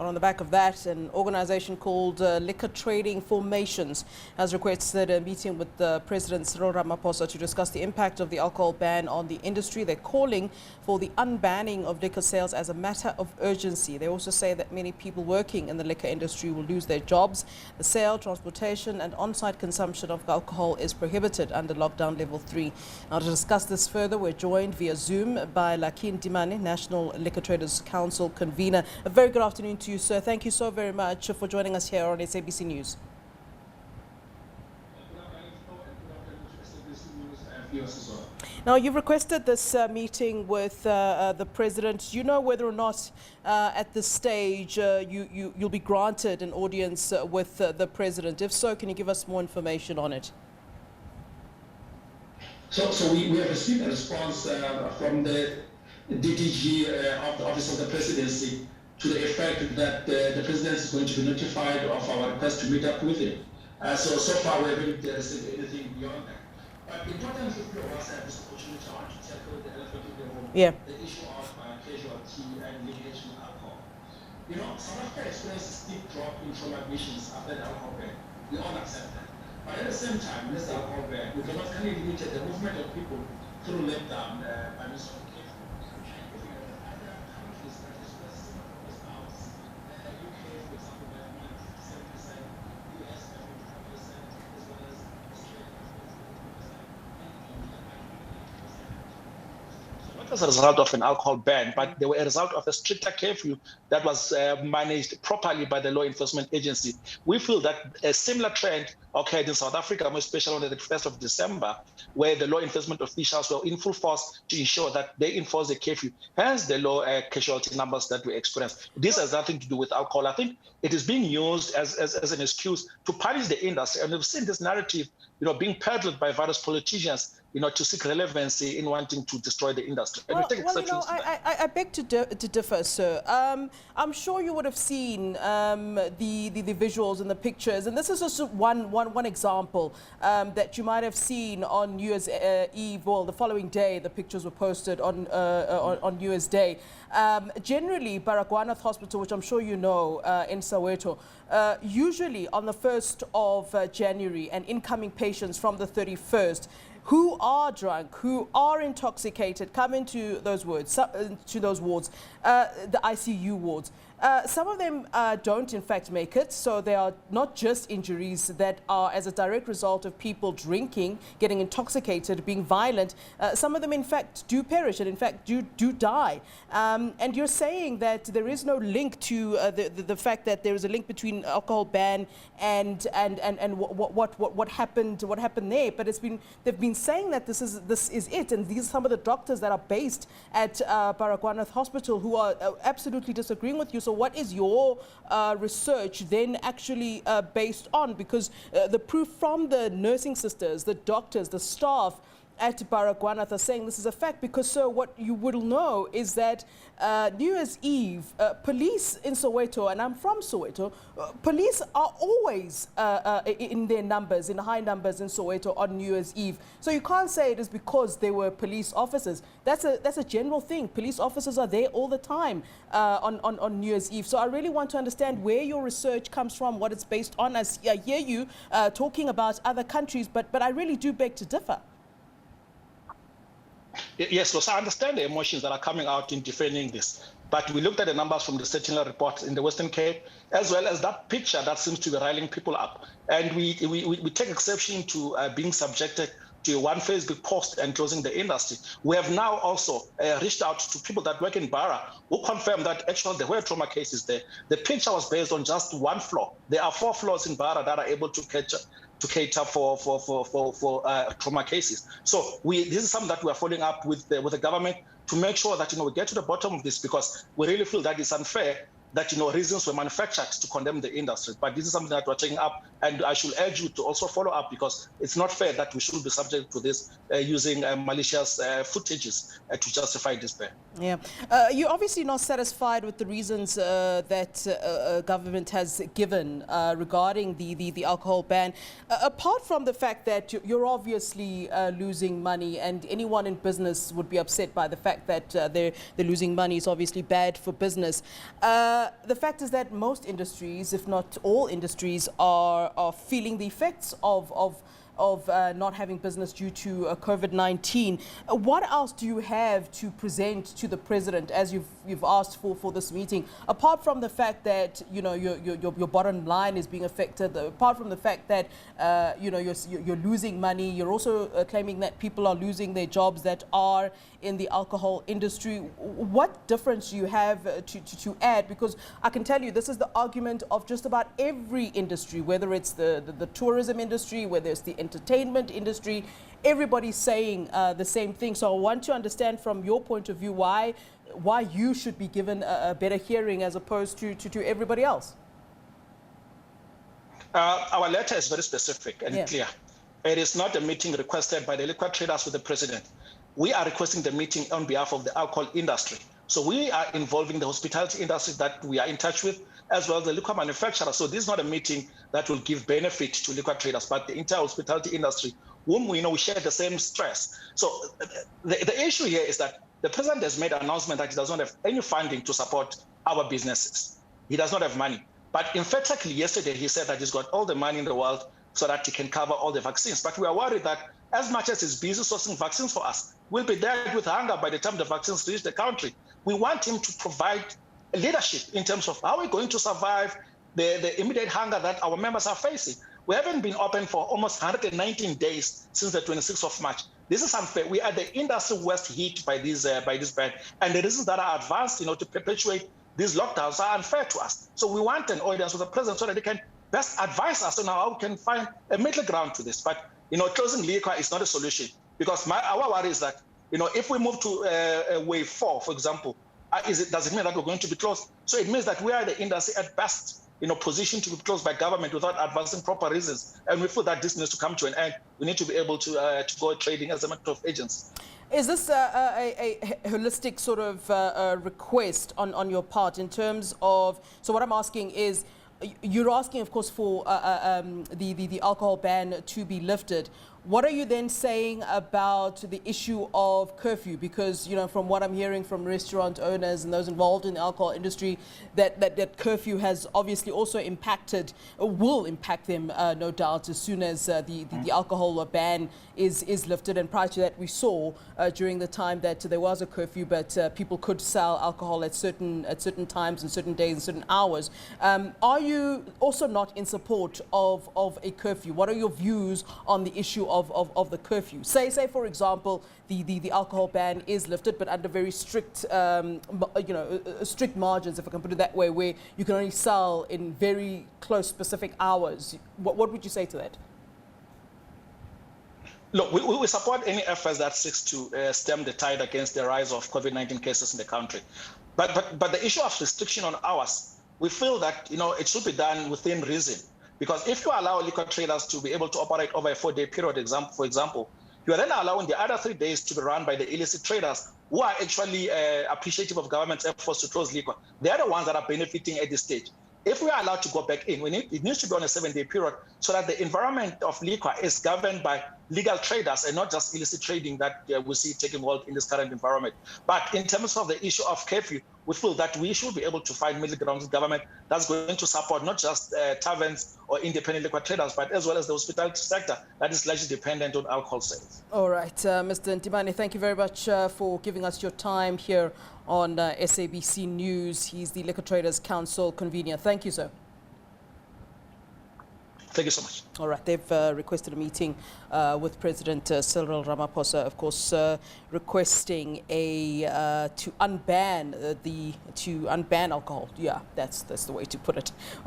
Well, on the back of that, an organization called Liquor Trading Formations has requested a meeting with President Cyril Ramaphosa to discuss the impact of the alcohol ban on the industry. They're calling for the unbanning of liquor sales as a matter of urgency. They also say that many people working in the liquor industry will lose their jobs. The sale, transportation and on-site consumption of alcohol is prohibited under lockdown level 3. Now, to discuss this further, we're joined via Zoom by Lucky Ntimane, National Liquor Traders Council convener. A very good afternoon to you, sir. Thank you so very much for joining us here on SABC News. Now, you've requested this meeting with the President. Do you know whether or not at this stage you'll be granted an audience with the President? If so, can you give us more information on it? So we have received a response from the DTG of the Office of the Presidency to the effect that the President is going to be notified of our request to meet up with him. So far we haven't received anything beyond that. But importantly for us at this opportunity, I want to tackle the elephant in the room, the issue of casualty and litigation of alcohol. You know, South Africa experienced a steep drop in trauma admissions after the alcohol ban. We all accept that. But at the same time, this alcohol ban, we cannot kind of limit the movement of people through lockdown by means of as a result of an alcohol ban, but they were a result of a stricter curfew that was managed properly by the law enforcement agency. We feel that a similar trend occurred in South Africa, more especially on the 1st of December, where the law enforcement officials were in full force to ensure that they enforce the curfew, hence the low casualty numbers that we experienced. This has nothing to do with alcohol. I think it is being used as an excuse to punish the industry. And we've seen this narrative, being peddled by various politicians, to seek relevancy in wanting to destroy the industry. And I beg to differ, sir. I'm sure you would have seen the visuals and the pictures, and this is just one example that you might have seen on New Year's Eve, or the following day. The pictures were posted on New Year's Day. Generally, Baragwanath Hospital, which I'm sure you know, in Soweto, usually on the 1st of January, and incoming patients from the 31st, who are drunk, who are intoxicated, come into those wards, the ICU wards. Some of them don't, in fact, make it. So they are not just injuries that are as a direct result of people drinking, getting intoxicated, being violent. Some of them, in fact, do perish and, in fact, do die. And you're saying that there is no link to the fact that there is a link between alcohol ban and what happened there. But they've been saying that this is it, and these are some of the doctors that are based at Baragwanath Hospital who are absolutely disagreeing with you. So what is your research then actually based on? Because the proof from the nursing sisters, the doctors, the staff at Baragwanath are saying this is a fact. Because, sir, what you will know is that New Year's Eve, police in Soweto, and I'm from Soweto, police are always in their numbers, in high numbers in Soweto on New Year's Eve. So you can't say it is because they were police officers. That's a general thing. Police officers are there all the time on New Year's Eve. So I really want to understand where your research comes from, what it's based on. I hear you talking about other countries, but I really do beg to differ. Yes, so I understand the emotions that are coming out in defending this. But we looked at the numbers from the Sentinel report in the Western Cape, as well as that picture that seems to be riling people up. And we take exception to being subjected to one Facebook post and closing the industry. We have now also reached out to people that work in Bara who confirm that actually there were trauma cases there. The picture was based on just one floor. There are 4 floors in Bara that are able to cater for trauma cases. So this is something that we are following up with the government to make sure that we get to the bottom of this, because we really feel that it's unfair that reasons were manufactured to condemn the industry. But this is something that we're taking up, and I should urge you to also follow up, because it's not fair that we should be subject to this using malicious footages to justify this ban. Yeah. You're obviously not satisfied with the reasons that government has given regarding the alcohol ban. Apart from the fact that you're obviously losing money, and anyone in business would be upset by the fact that they're losing money is obviously bad for business. The fact is that most industries, if not all industries, are feeling the effects of not having business due to COVID-19. What else do you have to present to the president, as you've asked for this meeting, apart from the fact that your bottom line is being affected, apart from the fact that you're losing money, you're also claiming that people are losing their jobs that are in the alcohol industry? What difference do you have to add? Because I can tell you this is the argument of just about every industry, whether it's the tourism industry, whether it's the entertainment industry. Everybody's saying the same thing. So I want to understand from your point of view why you should be given a better hearing as opposed to everybody else. Our letter is very specific and clear. It is not a meeting requested by the liquor traders with the president. We are requesting the meeting on behalf of the alcohol industry. So we are involving the hospitality industry that we are in touch with, as well as the liquor manufacturers. So this is not a meeting that will give benefit to liquor traders, but the entire hospitality industry, whom we share the same stress. So the issue here is that the president has made an announcement that he does not have any funding to support our businesses. He does not have money. But emphatically, yesterday, he said that he's got all the money in the world so that he can cover all the vaccines. But we are worried that as much as he's busy sourcing vaccines for us, we'll be dead with hunger by the time the vaccines reach the country. We want him to provide leadership in terms of how we're going to survive the immediate hunger that our members are facing. We haven't been open for almost 119 days since the 26th of March. This is unfair. We are the industry worst hit by this ban. And the reasons that are advanced, to perpetuate these lockdowns are unfair to us. So we want an audience with the president so that they can best advise us on how we can find a middle ground to this. But, closing liquor is not a solution, because our worry is that, if we move to wave 4, for example, does it mean that we're going to be closed? So it means that we are the industry at best, positioned to be closed by government without advancing proper reasons. And we feel that this needs to come to an end. We need to be able to go trading as a matter of agents. Is this a holistic sort of request on your part in terms of, so what I'm asking is, you're asking, of course, for the alcohol ban to be lifted. What are you then saying about the issue of curfew? Because, from what I'm hearing from restaurant owners and those involved in the alcohol industry, that curfew has obviously also impacted, or will impact them, no doubt, as soon as the alcohol ban is lifted. And prior to that, we saw during the time that there was a curfew, but people could sell alcohol at certain times and certain days and certain hours. Are you also not in support of a curfew? What are your views on the issue of the curfew? Say for example, the alcohol ban is lifted, but under very strict, strict margins, if I can put it that way, where you can only sell in very close specific hours. What would you say to that? Look, we support any efforts that seeks to stem the tide against the rise of COVID-19 cases in the country. But the issue of restriction on hours, we feel that it should be done within reason. Because if you allow liquor traders to be able to operate over a 4-day period, for example, you are then allowing the other 3 days to be run by the illicit traders who are actually appreciative of government's efforts to close liquor. They are the ones that are benefiting at this stage. If we are allowed to go back in, it needs to be on a 7-day period so that the environment of liquor is governed by legal traders and not just illicit trading that we see taking hold in this current environment. But in terms of the issue of curfew, we feel that we should be able to find middle ground with government that's going to support not just taverns or independent liquor traders, but as well as the hospitality sector that is largely dependent on alcohol sales. All right, Mr. Ntimane, thank you very much for giving us your time here on SABC News. He's the Liquor Traders Council convener. Thank you, sir. Thank you so much. All right, they've requested a meeting with President Cyril Ramaphosa, of course, requesting to unban alcohol. Yeah, that's the way to put it.